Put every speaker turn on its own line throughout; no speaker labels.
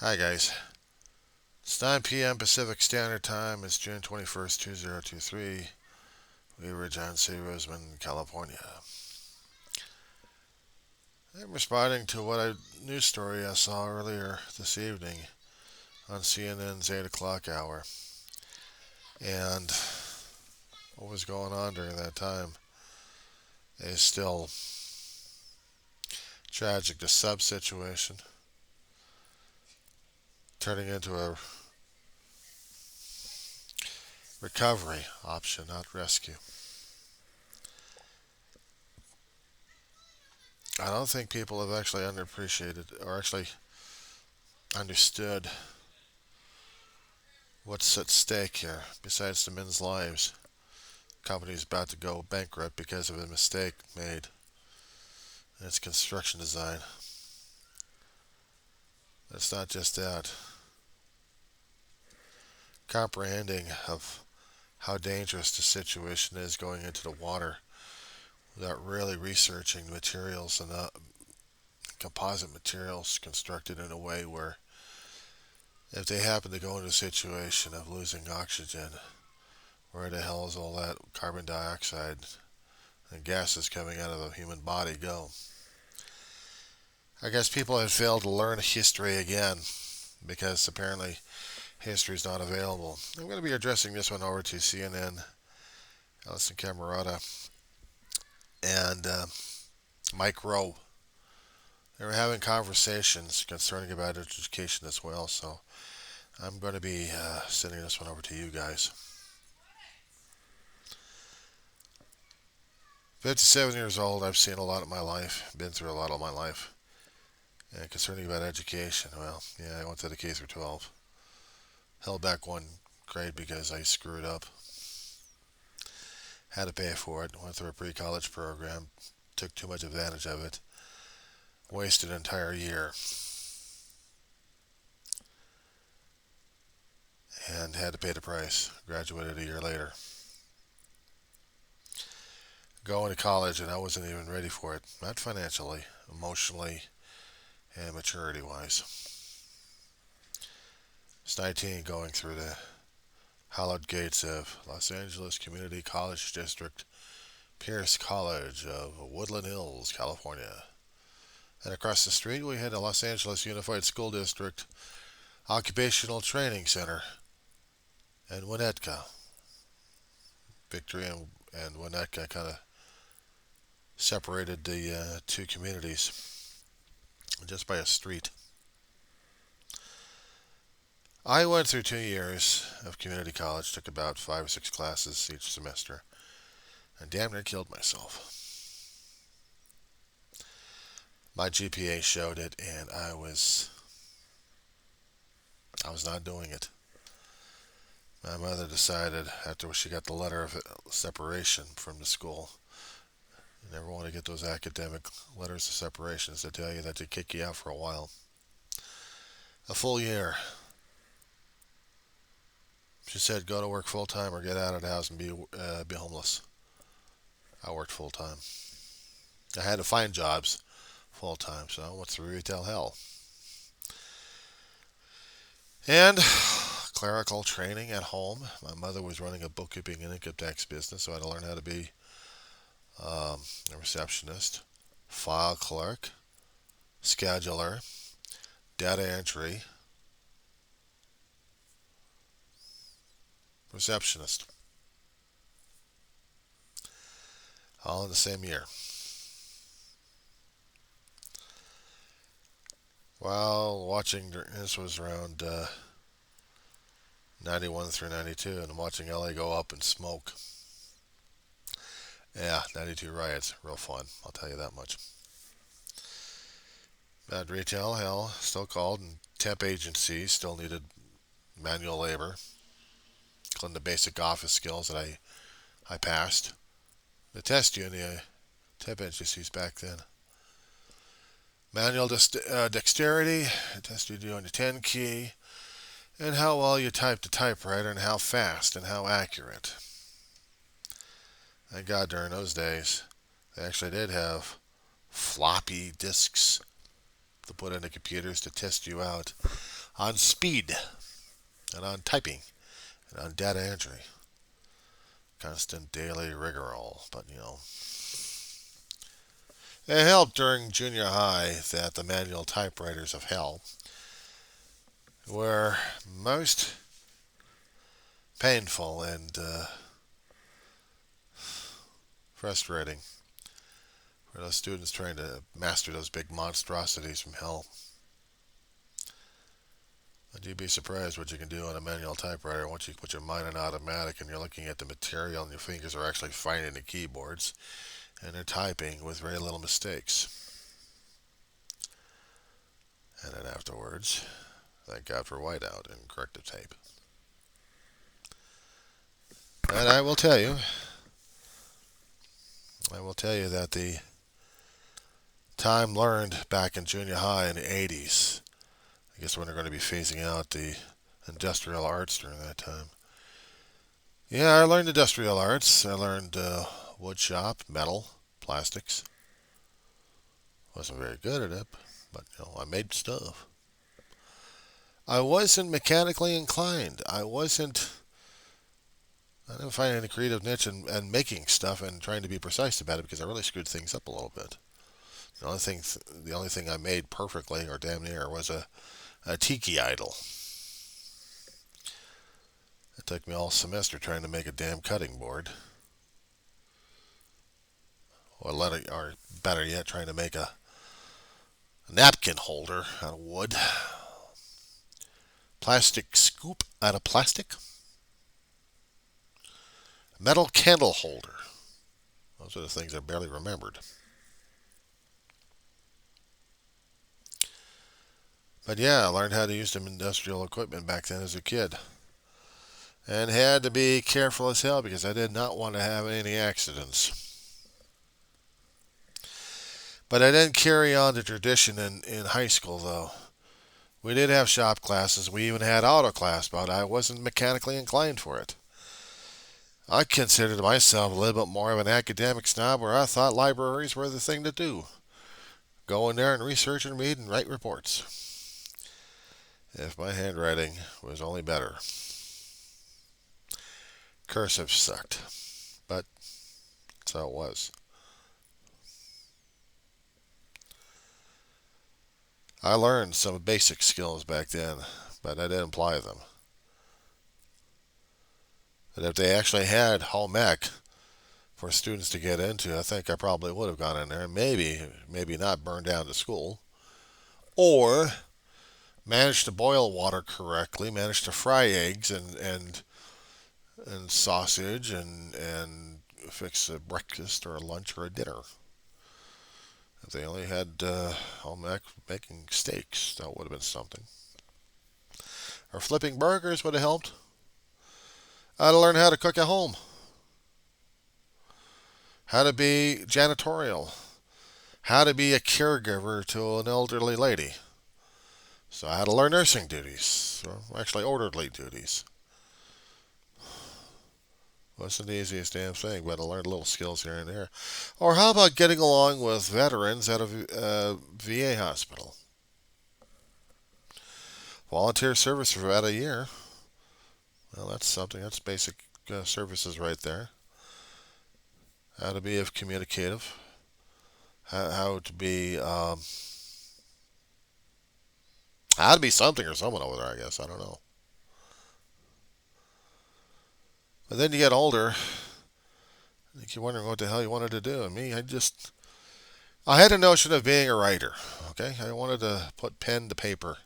Hi guys. It's 9 p.m. Pacific Standard Time. It's June 21st, 2023. We were John C. Roseman, California. I'm responding to a news story I saw earlier this evening on CNN's 8 o'clock hour. And what was going on during that time is still tragic. The sub situation turning into a recovery option, not rescue. I don't think people have actually underappreciated or actually understood what's at stake here besides the men's lives. Company's about to go bankrupt because of a mistake made in its construction design. It's not just that. Comprehending of how dangerous the situation is going into the water without really researching materials and composite materials constructed in a way where if they happen to go into a situation of losing oxygen, where the hell is all that carbon dioxide and gases coming out of a human body go? I guess people have failed to learn history again because apparently history is not available. I'm going to be addressing this one over to CNN, Alison Camerata, and Mike Rowe. They were having conversations concerning about education as well, so I'm going to be sending this one over to you guys. 57 years old, I've seen a lot of my life, been through a lot of my life. And concerning about education, well, yeah, I went to the K through 12. Held back one grade because I screwed up. Had to pay for it. Went through a pre-college program. Took too much advantage of it. Wasted an entire year. And had to pay the price. Graduated a year later. Going to college and I wasn't even ready for it. Not financially, emotionally, and maturity-wise. I was 19 going through the hallowed gates of Los Angeles Community College District, Pierce College of Woodland Hills, California. And across the street we had the Los Angeles Unified School District Occupational Training Center and Winnetka. Victory and Winnetka kind of separated the two communities just by a street. I went through 2 years of community college, took about 5 or 6 classes each semester, and damn near killed myself. My GPA showed it, and I was not doing it. My mother decided after she got the letter of separation from the school. You never want to get those academic letters of separations that tell you that they kick you out for a while. A full year. She said, go to work full time or get out of the house and be homeless. I worked full time. I had to find jobs full time, so I went through retail hell. And clerical training at home. My mother was running a bookkeeping and income tax business, so I had to learn how to be a receptionist, file clerk, scheduler, data entry, receptionist, all in the same year. While watching, this was around 91 through 92, and I'm watching LA go up in smoke. Yeah, 92 riots, real fun, I'll tell you that much. Bad retail, hell, still called, and temp agencies still needed manual labor, including the basic office skills that I passed. They test you in the temp agencies back then. Manual dexterity, it tested you on the 10 key, and how well you type the typewriter, and how fast and how accurate. Thank God during those days, they actually did have floppy disks to put into computers to test you out on speed and on typing and on data entry. Constant daily rigmarole. But, it helped during junior high that the manual typewriters of hell were most painful and frustrating for those students trying to master those big monstrosities from hell. And you'd be surprised what you can do on a manual typewriter once you put your mind on automatic and you're looking at the material and your fingers are actually finding the keyboards and they're typing with very little mistakes. And then afterwards, thank God for whiteout and corrective tape. And I will tell you that the time learned back in junior high in the 80s, I guess when they're going to be phasing out the industrial arts during that time. Yeah, I learned industrial arts. I learned wood shop, metal, plastics. Wasn't very good at it, but I made stuff. I wasn't mechanically inclined. I didn't find any creative niche in making stuff and trying to be precise about it because I really screwed things up a little bit. The only thing I made perfectly or damn near was a tiki idol. It took me all semester trying to make a damn cutting board. Or better yet, trying to make a napkin holder out of wood. Plastic scoop out of plastic. Metal candle holder. Those are the things I barely remembered. But yeah, I learned how to use some industrial equipment back then as a kid. And had to be careful as hell because I did not want to have any accidents. But I didn't carry on the tradition in high school, though. We did have shop classes. We even had auto class, but I wasn't mechanically inclined for it. I considered myself a little bit more of an academic snob where I thought libraries were the thing to do. Go in there and research and read and write reports. If my handwriting was only better. Cursive sucked, but that's how it was. I learned some basic skills back then, but I didn't apply them. But if they actually had home ec for students to get into, I think I probably would have gone in there and maybe not burned down the school. Or managed to boil water correctly, managed to fry eggs and sausage and fix a breakfast or a lunch or a dinner. If they only had home ec making steaks, that would have been something. Or flipping burgers would have helped. I'd learn how to cook at home. How to be janitorial. How to be a caregiver to an elderly lady. So I had to learn nursing duties, or actually orderly duties. Wasn't the easiest damn thing, but I learned little skills here and there. Or how about getting along with veterans at a VA hospital? Volunteer service for about a year. Well, that's something. That's basic services right there. How to be communicative. How to be how to be something or someone over there. I guess I don't know. But then you get older. I think you're wondering what the hell you wanted to do. And me, I had a notion of being a writer. Okay, I wanted to put pen to paper.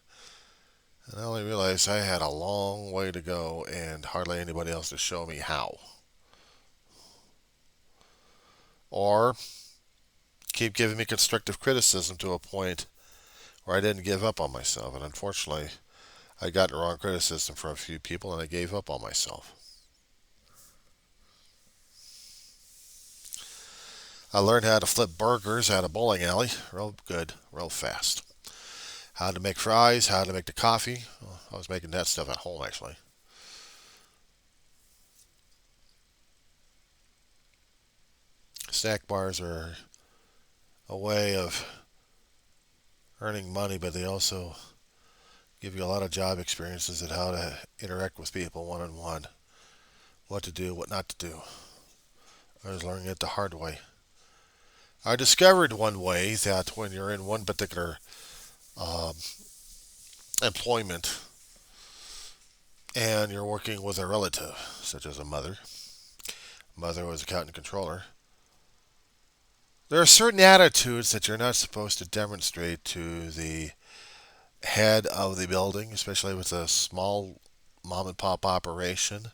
And I only realized I had a long way to go and hardly anybody else to show me how. Or keep giving me constructive criticism to a point where I didn't give up on myself. And unfortunately, I got the wrong criticism from a few people and I gave up on myself. I learned how to flip burgers at a bowling alley real good, real fast. How to make fries, how to make the coffee. Well, I was making that stuff at home actually. Snack bars are a way of earning money, but they also Give you a lot of job experiences at how to interact with people one on one, what to do, what not to do. I was learning it the hard way. I discovered one way that when you're in one particular um, employment and you're working with a relative, such as a mother was accountant controller, there are certain attitudes that you're not supposed to demonstrate to the head of the building, especially with a small mom and pop operation,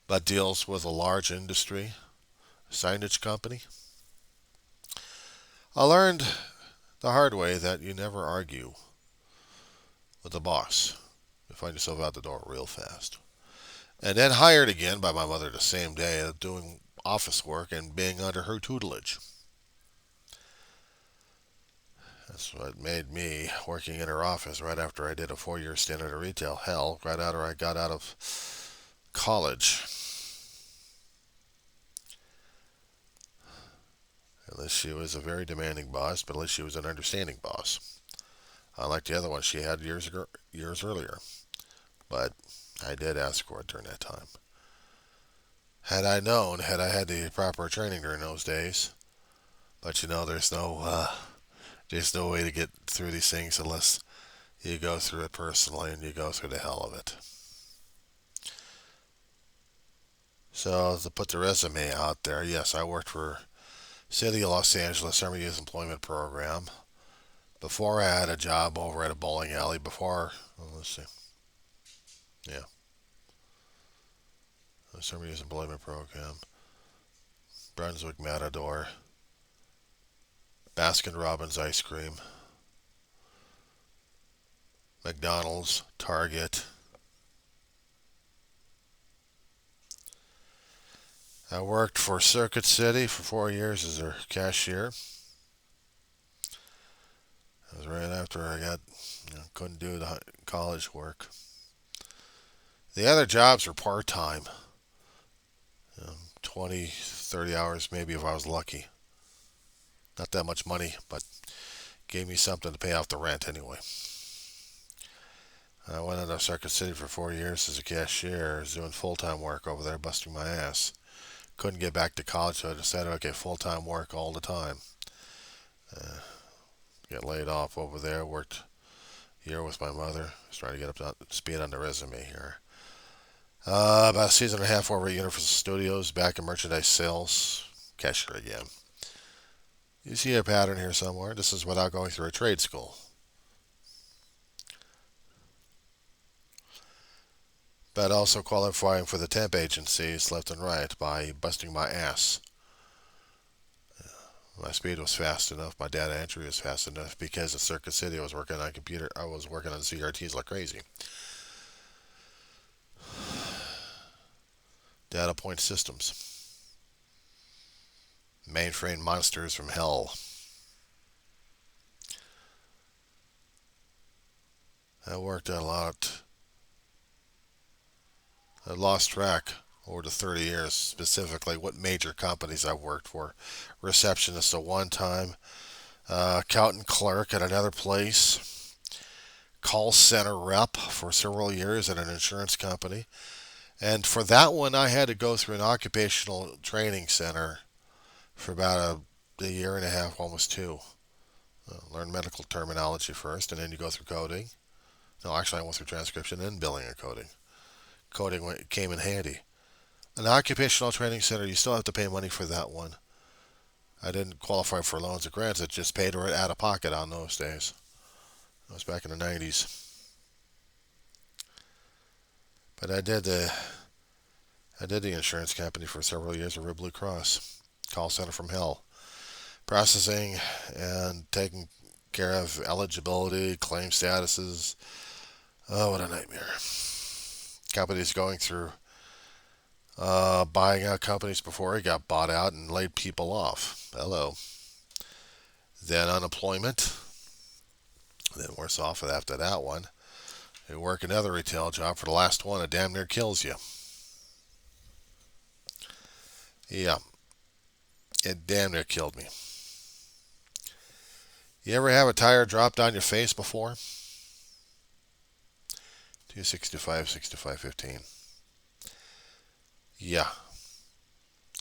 but deals with a large industry, signage company. I learned the hard way that you never argue with the boss. You find yourself out the door real fast. And then hired again by my mother the same day, doing office work and being under her tutelage. That's what made me working in her office right after I did a 4 year stint at a retail hell, right after I got out of college. At least she was a very demanding boss, but at least she was an understanding boss. Unlike the other one she had years earlier. But I did ask for it during that time. Had I known, had I had the proper training during those days, but there's no way to get through these things unless you go through it personally and you go through the hell of it. So to put the resume out there, yes, I worked for City of Los Angeles Summer Youth Employment Program. Before I had a job over at a bowling alley. Let's see, yeah, the Summer Youth Employment Program, Brunswick Matador, Baskin Robbins ice cream, McDonald's, Target. I worked for Circuit City for 4 years as their cashier. That was right after I couldn't do the college work. The other jobs were part time, 20, 30 hours maybe if I was lucky. Not that much money, but gave me something to pay off the rent anyway. I went into Circuit City for 4 years as a cashier. I was doing full-time work over there, busting my ass. Couldn't get back to college, so I decided, okay, full-time work all the time. Get laid off over there. Worked a year with my mother. I was trying to get up to speed on the resume here. About a season and a half over at Universal Studios, back in merchandise sales, cashier again. You see a pattern here somewhere. This is without going through a trade school. But also qualifying for the temp agencies left and right by busting my ass. My speed was fast enough. My data entry was fast enough because at Circuit City I was working on computer. I was working on CRTs like crazy. Data point systems. Mainframe monsters from hell. I worked a lot. I lost track over the 30 years, specifically what major companies I worked for. Receptionist at one time, accountant clerk at another place, call center rep for several years at an insurance company. And for that one, I had to go through an occupational training center for about a year and a half, almost two. Learn medical terminology first, and then you go through coding. No, actually, I went through transcription and billing and coding. Coding came in handy. An occupational training center, you still have to pay money for that one. I didn't qualify for loans or grants. It just paid right out of pocket on those days. That was back in the 90s. But I did the insurance company for several years at Red Blue Cross. Call center from hell. Processing and taking care of eligibility, claim statuses. Oh, what a nightmare. Companies going through buying out companies before he got bought out and laid people off. Hello. Then unemployment. Then worse off after that one. You work another retail job for the last one, it damn near kills you. Yeah, it damn near killed me. You ever have a tire dropped on your face before? Q65, 6515. Yeah.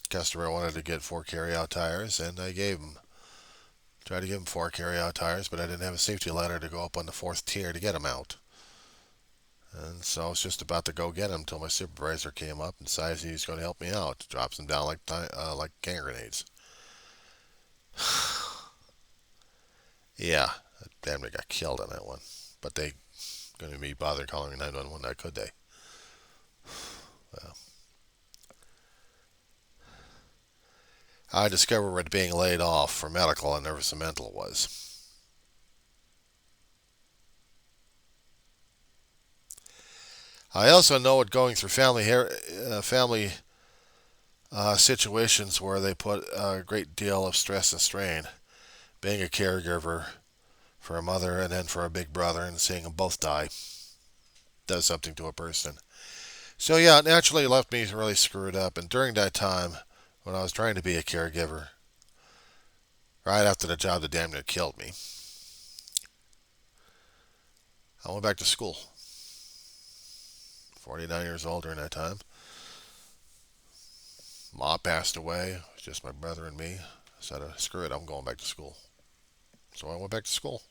Customer wanted to get 4 carryout tires, and I gave him. Tried to give him 4 carryout tires, but I didn't have a safety ladder to go up on the 4th tier to get them out. And so I was just about to go get him until my supervisor came up and decided he was going to help me out. Drops them down like hand grenades. Yeah, damn near got killed on that one. But they couldn't be bothered calling 911 now, could they? Well, I discovered what being laid off for medical and nervous and mental was. I also know what going through family situations where they put a great deal of stress and strain. Being a caregiver for a mother and then for a big brother and seeing them both die does something to a person. So yeah, it naturally left me really screwed up. And during that time, when I was trying to be a caregiver, right after the job that damn near killed me, I went back to school. 49 years old during that time. Ma passed away. It was just my brother and me. I said, screw it, I'm going back to school. So I went back to school.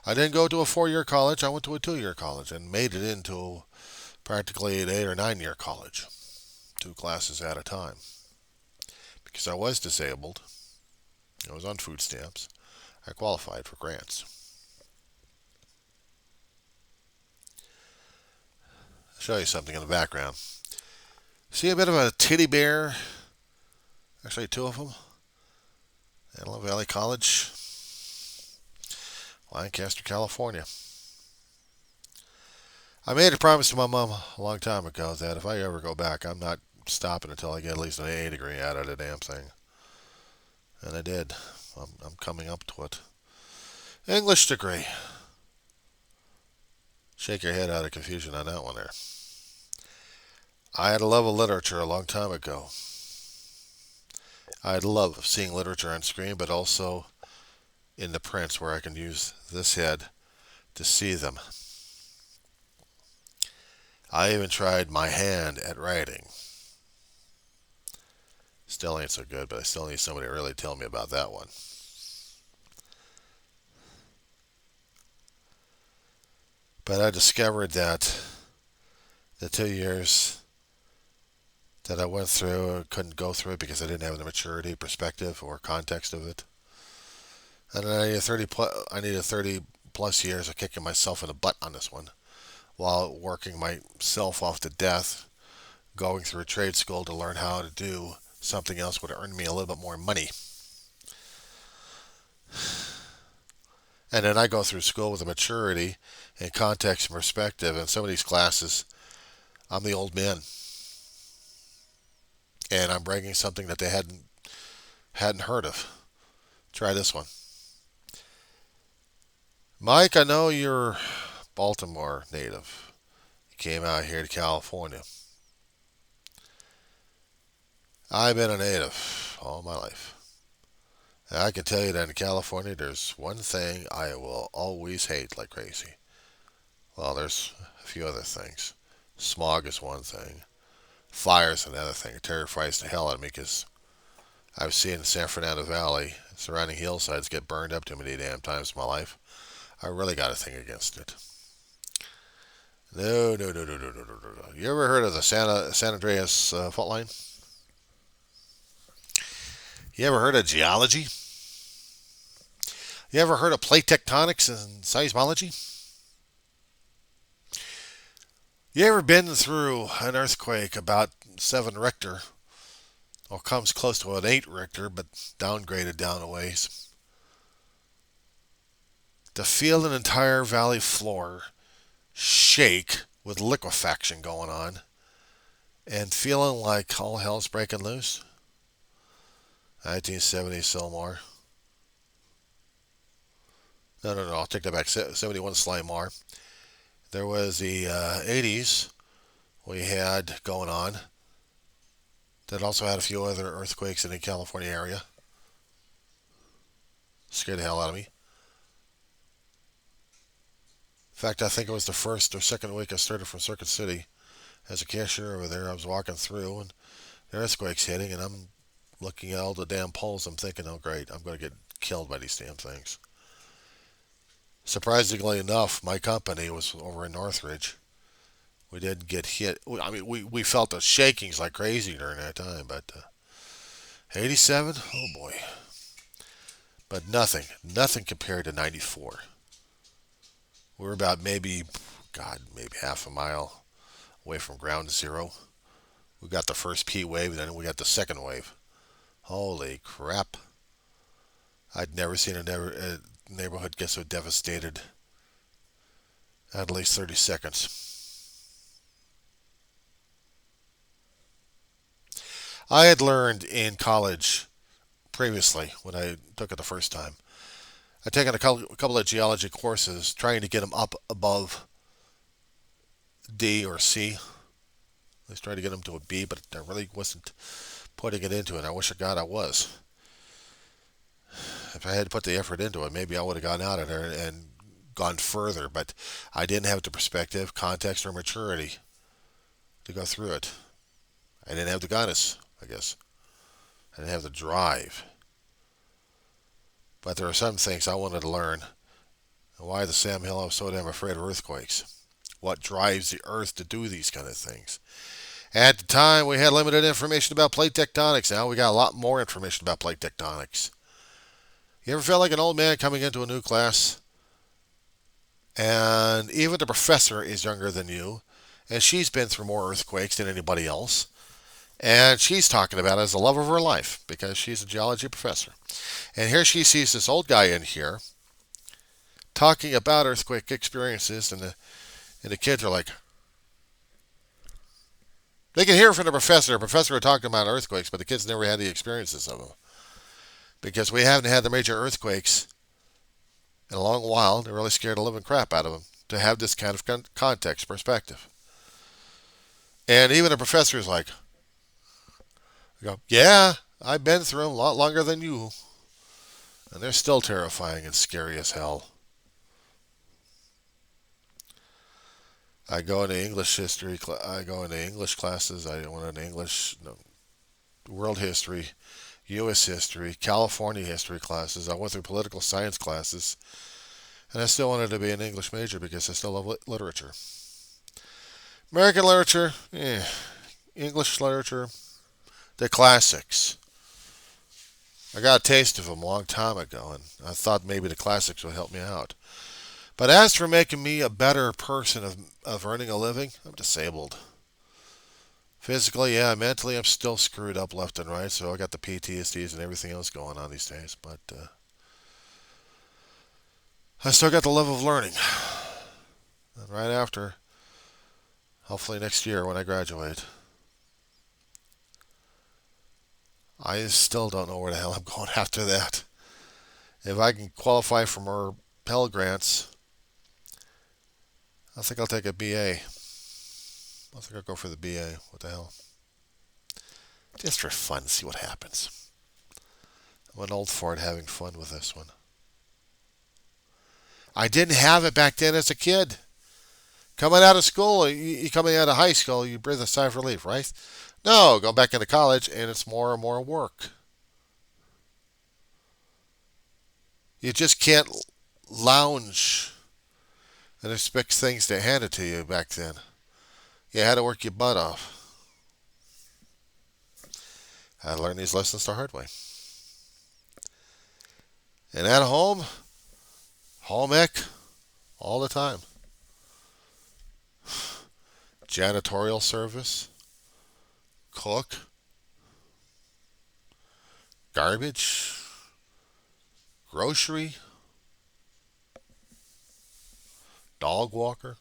I didn't go to a 4-year college. I went to a 2-year college and made it into practically an 8 or 9-year college. 2 classes at a time. Because I was disabled. I was on food stamps. I qualified for grants. I'll show you something in the background. See a bit of a teddy bear? Actually, 2 of them. Antelope Valley College, Lancaster, California. I made a promise to my mom a long time ago that if I ever go back, I'm not stopping until I get at least an AA degree out of the damn thing. And I did. I'm coming up to it. English degree. Shake your head out of confusion on that one there. I had a love of literature a long time ago. I love seeing literature on screen, but also in the prints where I can use this head to see them. I even tried my hand at writing. Still ain't so good, but I still need somebody to really tell me about that one. But I discovered that the 2 years that I went through, I couldn't go through it because I didn't have the maturity, perspective, or context of it. And then I needed 30 plus years of kicking myself in the butt on this one, while working myself off to death, going through a trade school to learn how to do something else would earn me a little bit more money. And then I go through school with a maturity and context and perspective. In some of these classes, I'm the old man. And I'm bringing something that they hadn't heard of. Try this one. Mike, I know you're Baltimore native. You came out here to California. I've been a native all my life. And I can tell you that in California, there's one thing I will always hate like crazy. Well, there's a few other things. Smog is one thing. Fire's another thing. It terrifies the hell out of me because I've seen the San Fernando Valley, surrounding hillsides, get burned up too many damn times in my life. I really got a thing against it. No. You ever heard of the San Andreas fault line? You ever heard of geology? You ever heard of plate tectonics and seismology? You ever been through an earthquake about 7 Richter, or comes close to an 8 Richter, but downgraded down a ways? To feel an entire valley floor shake with liquefaction going on and feeling like all hell's breaking loose? 1970 Sylmar. No, I'll take that back. 71 Slimmar. There was the 80s we had going on that also had a few other earthquakes in the California area. Scared the hell out of me. In fact, I think it was the first or second week I started from Circuit City as a cashier over there. I was walking through and the earthquake's hitting, and I'm looking at all the damn poles. I'm thinking, oh great, I'm going to get killed by these damn things. Surprisingly enough, my company was over in Northridge. We didn't get hit. I mean, we felt the shakings like crazy during that time, but 87, oh boy. But nothing compared to 94. We were about maybe, God, maybe half a mile away from ground zero. We got the first P wave, and then we got the second wave. Holy crap. I'd never seen a neighborhood get so devastated at least 30 seconds. I had learned in college previously when I took it the first time. I'd taken a couple of geology courses trying to get them up above D or C. I was trying to get them to a B, but I really wasn't putting it into it. I wish to God I was. If I had put the effort into it, maybe I would have gone out of there and gone further, but I didn't have the perspective, context, or maturity to go through it. I didn't have the guidance, I guess. I didn't have the drive. But there are some things I wanted to learn. Why the Sam Hill I was so damn afraid of earthquakes. What drives the earth to do these kind of things. At the time, we had limited information about plate tectonics. Now we got a lot more information about plate tectonics. You ever feel like an old man coming into a new class? And even the professor is younger than you. And she's been through more earthquakes than anybody else. And she's talking about it as the love of her life because she's a geology professor. And here she sees this old guy in here talking about earthquake experiences, and the kids are like, they can hear from the professor. The professor are talking about earthquakes, but the kids never had the experiences of them because we haven't had the major earthquakes in a long while. They're really scared the living crap out of them to have this kind of context perspective. And even the professor is like, yeah, I've been through them a lot longer than you. And they're still terrifying and scary as hell. I go into English history. I go into English classes. I went into English, world history, U.S. history, California history classes. I went through political science classes. And I still wanted to be an English major because I still love literature. American literature, English literature, the classics. I got a taste of them a long time ago, and I thought maybe the classics would help me out. But as for making me a better person of earning a living, I'm disabled. Physically, yeah. Mentally, I'm still screwed up left and right, so I got the PTSDs and everything else going on these days. But I still got the love of learning. And right after, hopefully next year when I graduate, I still don't know where the hell I'm going after that. If I can qualify for more Pell Grants, I think I'll take a BA. I think I'll go for the BA. What the hell? Just for fun, see what happens. I'm an old fart having fun with this one. I didn't have it back then as a kid. Coming out of school, you coming out of high school, you breathe a sigh of relief, right? No, go back into college and it's more and more work. You just can't lounge and expect things to hand it to you back then. You had to work your butt off. I learned these lessons the hard way. And at home ec, all the time. Janitorial service, cook, garbage, grocery, dog walker.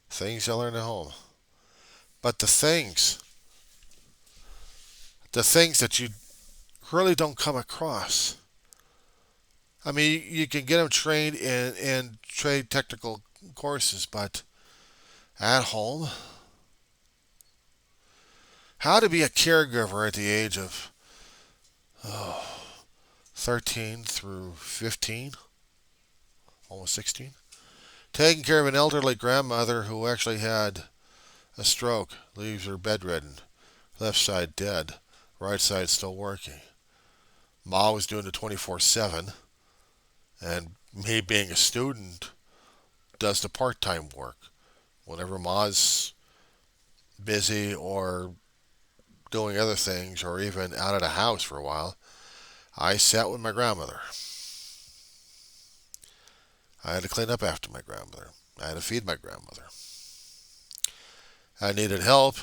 Things you learn at home. But the things that you really don't come across. I mean, you can get them trained in trade technical courses, but at home, how to be a caregiver at the age of 13 through 15, almost 16. Taking care of an elderly grandmother who actually had a stroke, leaves her bedridden, left side dead, right side still working. Ma was doing it 24/7, and me being a student does the part-time work. Whenever Ma's busy or doing other things or even out of the house for a while, I sat with my grandmother. I had to clean up after my grandmother. I had to feed my grandmother. I needed help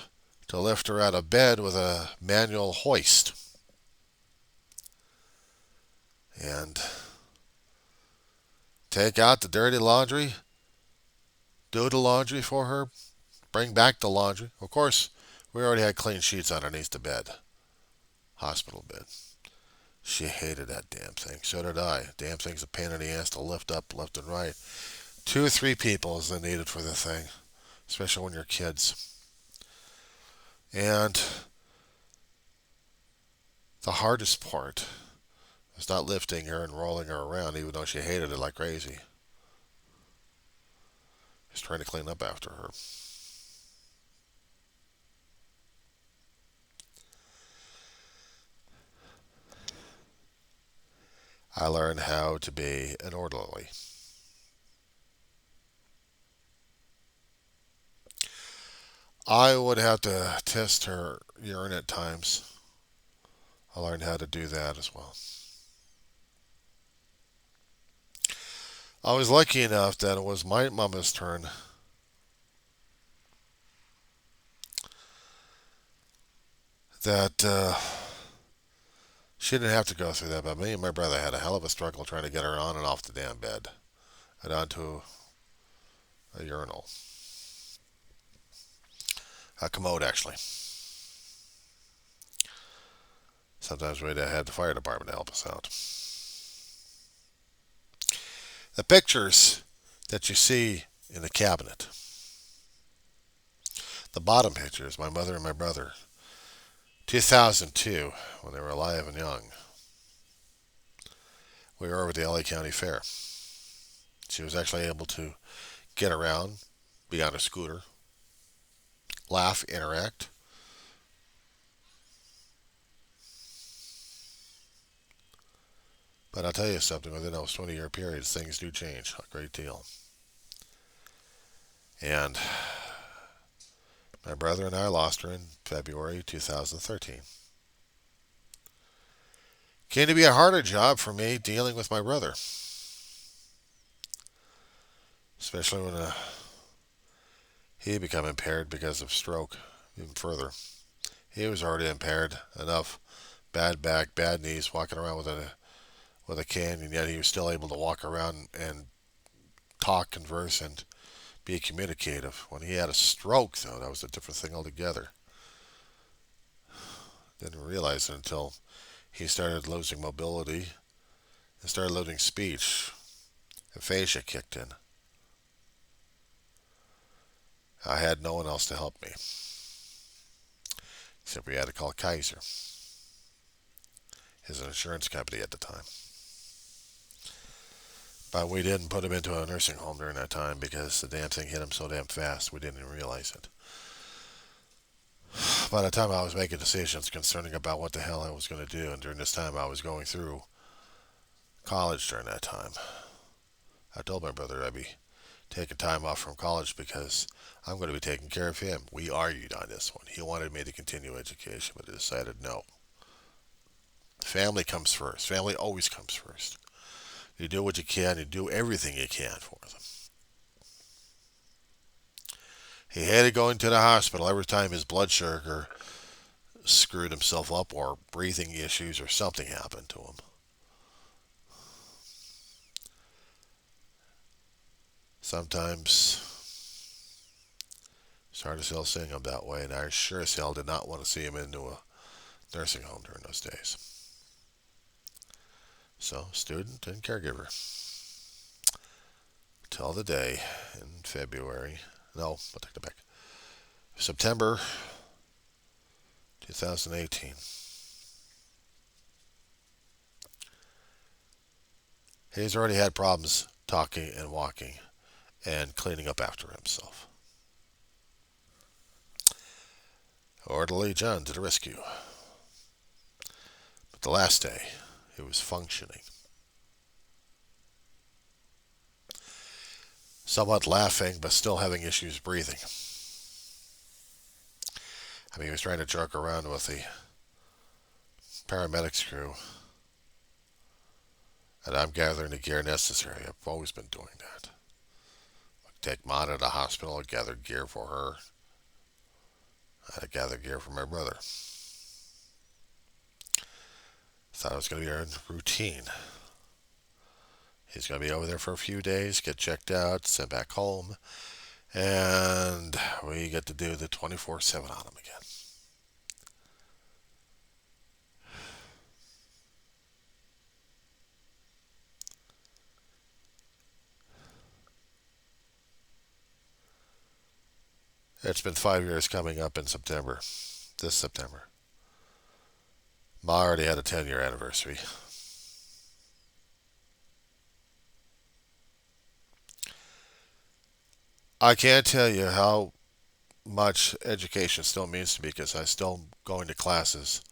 to lift her out of bed with a manual hoist. And take out the dirty laundry, do the laundry for her, bring back the laundry. Of course, we already had clean sheets underneath the bed, hospital bed. She hated that damn thing. So did I. Damn thing's a pain in the ass to lift up left and right. 2 or 3 people is the needed for the thing, especially when you're kids. And the hardest part was not lifting her and rolling her around, even though she hated it like crazy. Just trying to clean up after her. I learned how to be an orderly. I would have to test her urine at times. I learned how to do that as well. I was lucky enough that it was my mama's turn that she didn't have to go through that, but me and my brother had a hell of a struggle trying to get her on and off the damn bed and onto a urinal. A commode, actually. Sometimes we'd had the fire department to help us out. The pictures that you see in the cabinet, the bottom picture is my mother and my brother, 2002, when they were alive and young. We were over at the LA County Fair. She was actually able to get around, be on a scooter, laugh, interact. But I'll tell you something, within those 20-year periods, things do change a great deal. And my brother and I lost her in February 2013. Came to be a harder job for me dealing with my brother. Especially when he became impaired because of stroke, even further. He was already impaired enough, bad back, bad knees, walking around with a cane, and yet he was still able to walk around and talk, converse, and be communicative. When he had a stroke, though, that was a different thing altogether. Didn't realize it until he started losing mobility and started losing speech. Aphasia kicked in. I had no one else to help me, except we had to call Kaiser, his insurance company at the time. But we didn't put him into a nursing home during that time because the damn thing hit him so damn fast we didn't even realize it. By the time I was making decisions concerning about what the hell I was going to do, and during this time I was going through college during that time, I told my brother I'd be taking time off from college because I'm going to be taking care of him. We argued on this one. He wanted me to continue education, but I decided no. Family comes first. Family always comes first. You do what you can. You do everything you can for them. He hated going to the hospital every time his blood sugar screwed himself up or breathing issues or something happened to him. Sometimes it's hard as hell seeing him that way, and I sure as hell did not want to see him into a nursing home during those days. So, student and caregiver. Till the day in February. No, I'll take that back. September 2018. He's already had problems talking and walking and cleaning up after himself. Orderly John to the rescue. But the last day, he was functioning. Somewhat laughing, but still having issues breathing. I mean, he was trying to jerk around with the paramedics crew, and I'm gathering the gear necessary. I've always been doing that. Take Ma to the hospital, I gathered gear for her. I had to gather gear for my brother. Thought it was going to be our routine. He's going to be over there for a few days, get checked out, sent back home, and we get to do the 24/7 on him again. It's been 5 years coming up in September, this September. Ma already had a 10-year anniversary. I can't tell you how much education still means to me because I still going to classes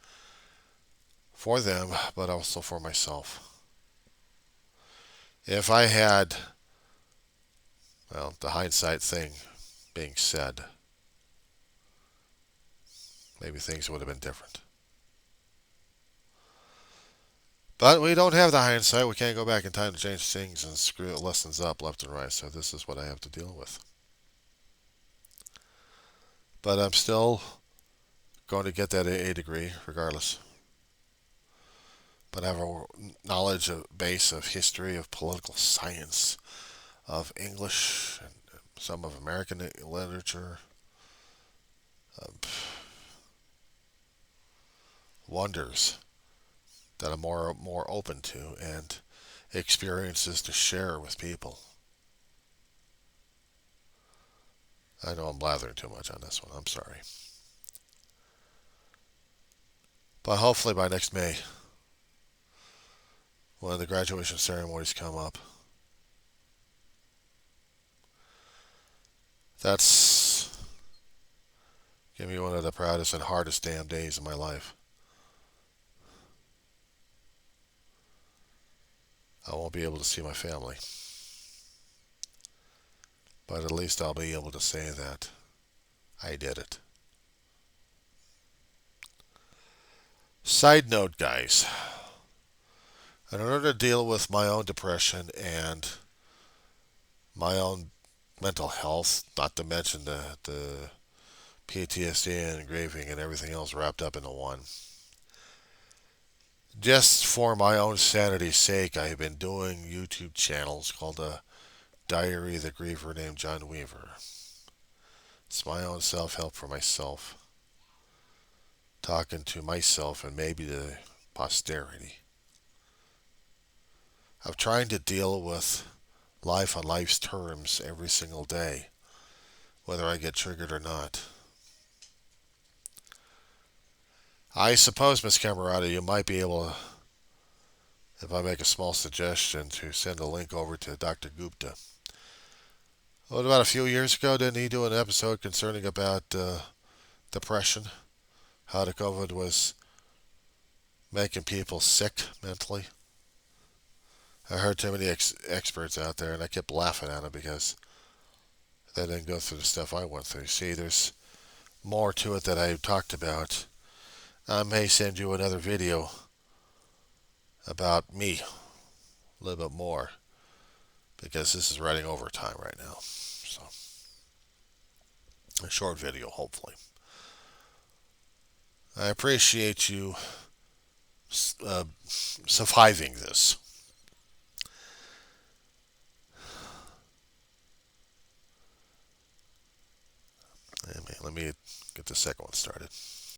for them, but also for myself. If I had, well, the hindsight thing being said, maybe things would have been different. But we don't have the hindsight. We can't go back in time to change things and screw lessons up left and right. So this is what I have to deal with. But I'm still going to get that AA degree regardless. But I have a knowledge of base of history, of political science, of English, and some of American literature. Wonders that I'm more open to and experiences to share with people. I know I'm blathering too much on this one. I'm sorry. But hopefully by next May, when the graduation ceremonies come up, that's going to be one of the proudest and hardest damn days of my life. I won't be able to see my family. But at least I'll be able to say that I did it. Side note, guys. In order to deal with my own depression and my own mental health, not to mention the PTSD and grieving and everything else wrapped up into one, just for my own sanity's sake, I have been doing YouTube channels called Diary of the Griever named John Weaver. It's my own self-help for myself. Talking to myself and maybe the posterity. I'm trying to deal with life on life's terms every single day, whether I get triggered or not. I suppose, Miss Camerata, you might be able to, if I make a small suggestion, to send a link over to Dr. Gupta. What about a few years ago, didn't he do an episode concerning about depression? How the COVID was making people sick mentally? I heard too many experts out there, and I kept laughing at them because they didn't go through the stuff I went through. See, there's more to it that I talked about. I may send you another video about me, a little bit more, because this is running overtime right now. So, a short video, hopefully. I appreciate you surviving this. Let me get the second one started.